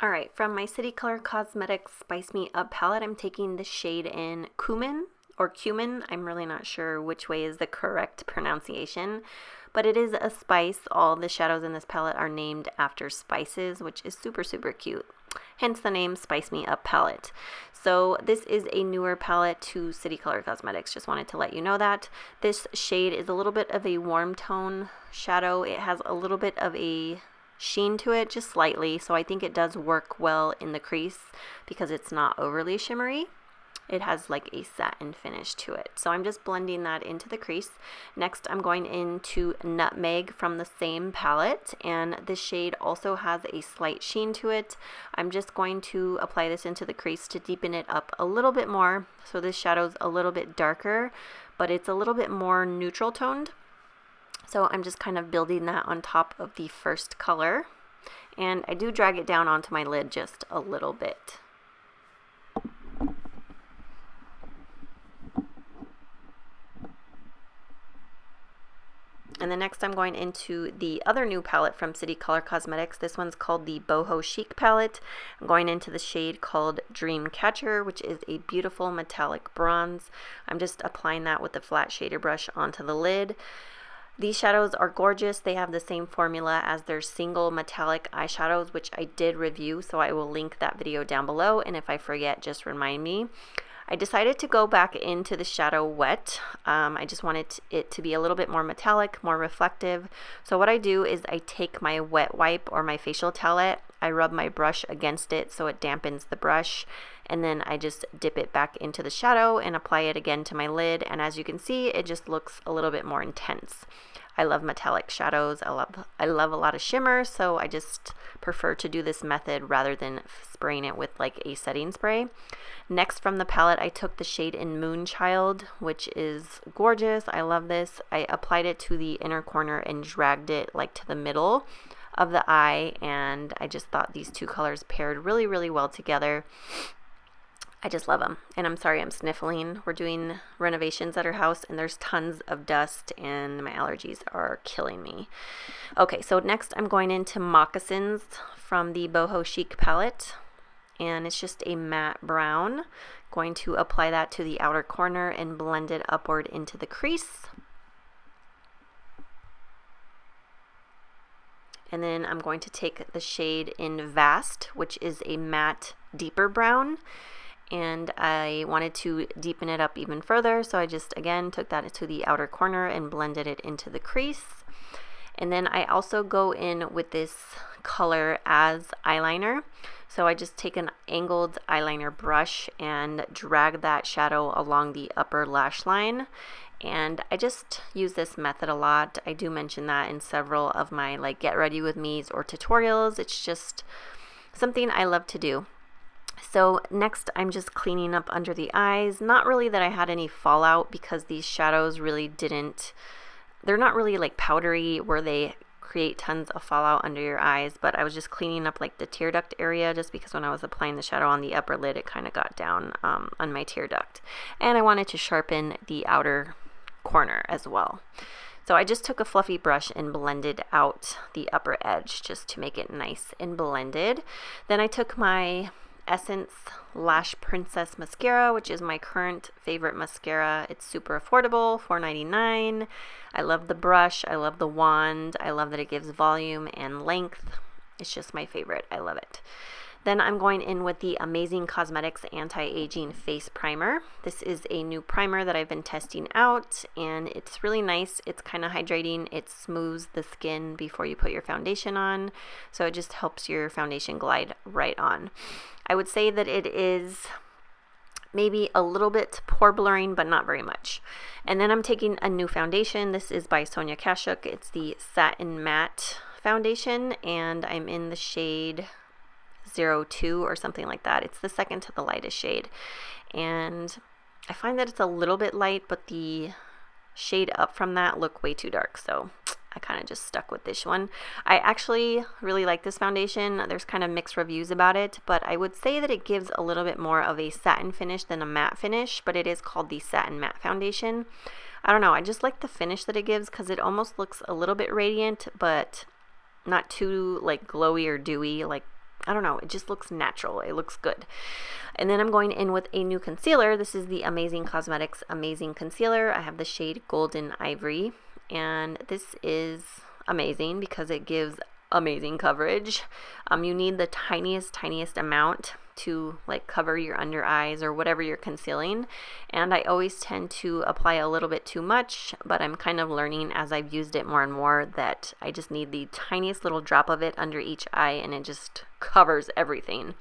Alright, from my City Color Cosmetics Spice Me Up palette, I'm taking the shade in Cumin, or Cumin. I'm really not sure which way is the correct pronunciation, but it is a spice. All the shadows in this palette are named after spices, which is super, super cute. Hence the name Spice Me Up palette. So this is a newer palette to City Color Cosmetics. Just wanted to let you know that. This shade is a little bit of a warm tone shadow. It has a little bit of a sheen to it, just slightly, so I think it does work well in the crease because it's not overly shimmery. It has like a satin finish to it. So I'm just blending that into the crease. Next, I'm going into Nutmeg from the same palette, and this shade also has a slight sheen to it. I'm just going to apply this into the crease to deepen it up a little bit more. So this shadow's a little bit darker, but it's a little bit more neutral toned. So I'm just kind of building that on top of the first color. And I do drag it down onto my lid just a little bit. And then next I'm going into the other new palette from City Color Cosmetics. This one's called the Boho Chic palette. I'm going into the shade called Dreamcatcher, which is a beautiful metallic bronze. I'm just applying that with the flat shader brush onto the lid. These shadows are gorgeous. They have the same formula as their single metallic eyeshadows, which I did review, so I will link that video down below, and if I forget, just remind me. I decided to go back into the shadow wet. I just wanted it to be a little bit more metallic, more reflective. So what I do is I take my wet wipe or my facial towelette, I rub my brush against it so it dampens the brush, and then I just dip it back into the shadow and apply it again to my lid, and as you can see, it just looks a little bit more intense. I love metallic shadows. I love a lot of shimmer, so I just prefer to do this method rather than spraying it with like a setting spray. Next from the palette, I took the shade in Moonchild, which is gorgeous. I love this. I applied it to the inner corner and dragged it like to the middle of the eye, and I just thought these two colors paired really, really well together. I just love them. And I'm sorry I'm sniffling. We're doing renovations at our house and there's tons of dust and my allergies are killing me. Okay, so next I'm going into Moccasins from the Boho Chic palette. And it's just a matte brown. Going to apply that to the outer corner and blend it upward into the crease. And then I'm going to take the shade in Vast, which is a matte deeper brown. And I wanted to deepen it up even further, so I just again took that to the outer corner and blended it into the crease. And then I also go in with this color as eyeliner, so I just take an angled eyeliner brush and drag that shadow along the upper lash line, and I just use this method a lot. I do mention that in several of my like get ready with me's or tutorials. It's just something I love to do. So next I'm just cleaning up under the eyes. Not really that I had any fallout because these shadows really they're not really like powdery where they create tons of fallout under your eyes, but I was just cleaning up like the tear duct area just because when I was applying the shadow on the upper lid it kind of got down on my tear duct. And I wanted to sharpen the outer corner as well. So I just took a fluffy brush and blended out the upper edge just to make it nice and blended. Then I took my Essence Lash Princess Mascara, which is my current favorite mascara. It's super affordable, $4.99. I love the brush, I love the wand, I love that it gives volume and length. It's just my favorite. I love it. Then I'm going in with the Amazing Cosmetics Anti-Aging Face Primer. This is a new primer that I've been testing out, and it's really nice. It's kind of hydrating. It smooths the skin before you put your foundation on, so it just helps your foundation glide right on. I would say that it is maybe a little bit pore blurring, but not very much. And then I'm taking a new foundation. This is by Sonia Kashuk. It's the Satin Matte Foundation, and I'm in the shade 02 or something like that. It's the second to the lightest shade, and I find that it's a little bit light, but the shade up from that look way too dark, so I kind of just stuck with this one. I actually really like this foundation. There's kind of mixed reviews about it, but I would say that it gives a little bit more of a satin finish than a matte finish, but it is called the Satin Matte Foundation. I don't know, I just like the finish that it gives because it almost looks a little bit radiant, but not too like glowy or dewy. Like, I don't know, it just looks natural. It looks good. And then I'm going in with a new concealer. This is the Amazing Cosmetics Amazing Concealer. I have the shade Golden Ivory, and this is amazing because it gives amazing coverage. You need the tiniest amount to like cover your under eyes or whatever you're concealing, and I always tend to apply a little bit too much, but I'm kind of learning as I've used it more and more that I just need the tiniest little drop of it under each eye, and it just covers everything.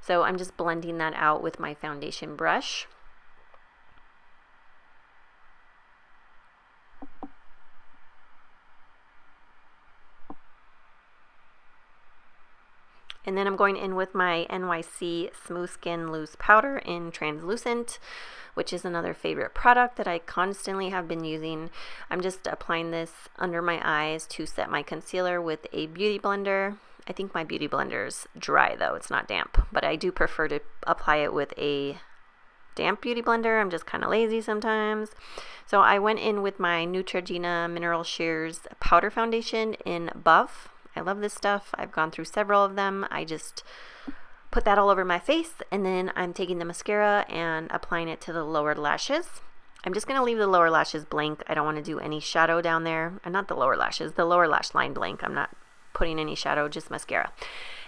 So I'm just blending that out with my foundation brush. And then I'm going in with my NYC Smooth Skin Loose Powder in Translucent, which is another favorite product that I constantly have been using. I'm just applying this under my eyes to set my concealer with a beauty blender. I think my beauty blender's dry though, it's not damp, but I do prefer to apply it with a damp beauty blender. I'm just kind of lazy sometimes. So I went in with my Neutrogena Mineral Shears Powder Foundation in Buff. I love this stuff. I've gone through several of them. I just put that all over my face, and then I'm taking the mascara and applying it to the lower lashes. I'm just going to leave the lower lashes blank. I don't want to do any shadow down there. Not the lower lashes, the lower lash line blank. I'm not putting any shadow, just mascara.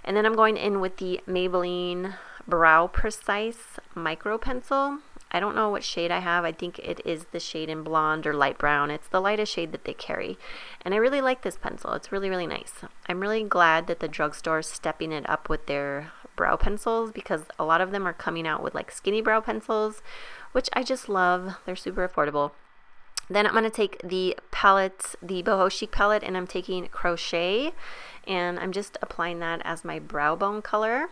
And then I'm going in with the Maybelline Brow Precise Micro Pencil. I don't know what shade I have. I think it is the shade in blonde or light brown. It's the lightest shade that they carry. And I really like this pencil. It's really, really nice. I'm really glad that the drugstore is stepping it up with their brow pencils, because a lot of them are coming out with like skinny brow pencils, which I just love. They're super affordable. Then I'm going to take the palette, the Boho Chic palette, and I'm taking Crochet, and I'm just applying that as my brow bone color.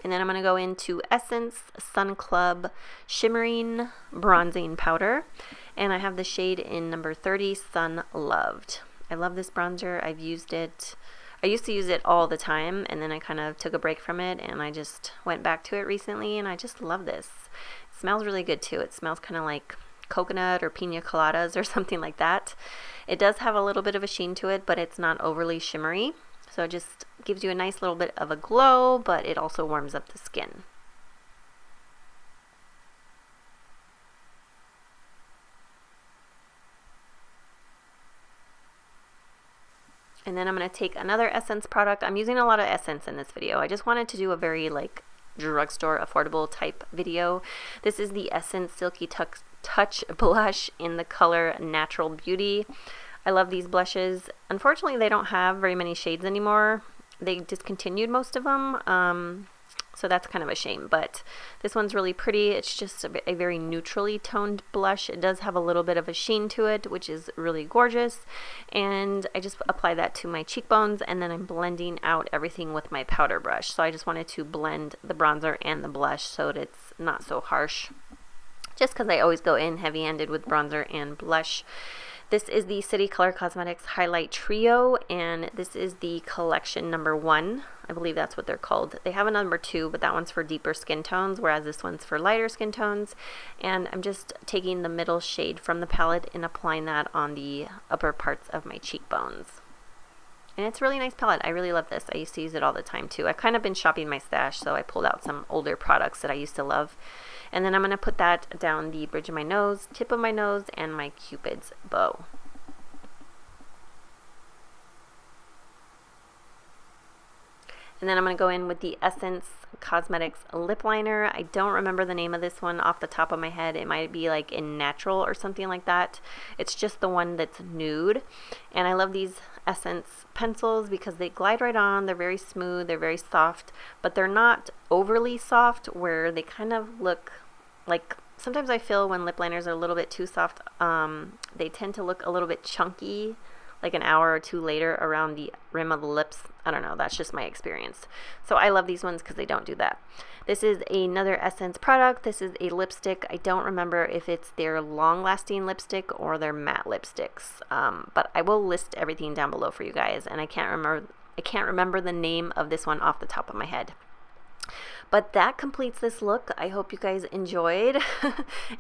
And then I'm going to go into Essence Sun Club Shimmering Bronzing Powder. And I have the shade in number 30, Sun Loved. I love this bronzer. I've used it. I used to use it all the time, and then I kind of took a break from it, and I just went back to it recently, and I just love this. It smells really good too. It smells kind of like coconut or pina coladas or something like that. It does have a little bit of a sheen to it, but it's not overly shimmery. So it just gives you a nice little bit of a glow, but it also warms up the skin. And then I'm going to take another Essence product. I'm using a lot of Essence in this video. I just wanted to do a very like drugstore affordable type video. This is the Essence Silky Touch Blush in the color Natural Beauty. I love these blushes. Unfortunately, they don't have very many shades anymore. They discontinued most of them, so that's kind of a shame. But this one's really pretty. It's just a very neutrally toned blush. It does have a little bit of a sheen to it, which is really gorgeous. And I just apply that to my cheekbones, and then I'm blending out everything with my powder brush. So I just wanted to blend the bronzer and the blush so that it's not so harsh, just because I always go in heavy-handed with bronzer and blush. This is the City Color Cosmetics Highlight Trio, and this is the collection number 1. I believe that's what they're called. They have a number 2, but that one's for deeper skin tones, whereas this one's for lighter skin tones. And I'm just taking the middle shade from the palette and applying that on the upper parts of my cheekbones. And it's a really nice palette. I really love this. I used to use it all the time too. I've kind of been shopping my stash, so I pulled out some older products that I used to love. And then I'm going to put that down the bridge of my nose, tip of my nose, and my Cupid's bow. And then I'm going to go in with the Essence Cosmetics Lip Liner. I don't remember the name of this one off the top of my head. It might be like in Natural or something like that. It's just the one that's nude. And I love these Essence pencils because they glide right on. They're very smooth. They're very soft. But they're not overly soft where they kind of look like... Sometimes I feel when lip liners are a little bit too soft, they tend to look a little bit chunky, like an hour or two later around the rim of the lips. I don't know, that's just my experience. So I love these ones because they don't do that. This is another Essence product. This is a lipstick. I don't remember if it's their long-lasting lipstick or their matte lipsticks, but I will list everything down below for you guys, and I can't remember the name of this one off the top of my head. But that completes this look. I hope you guys enjoyed.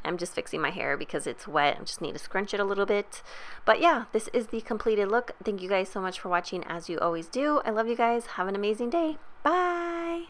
I'm just fixing my hair because it's wet. I just need to scrunch it a little bit. But yeah, this is the completed look. Thank you guys so much for watching, as you always do. I love you guys. Have an amazing day. Bye!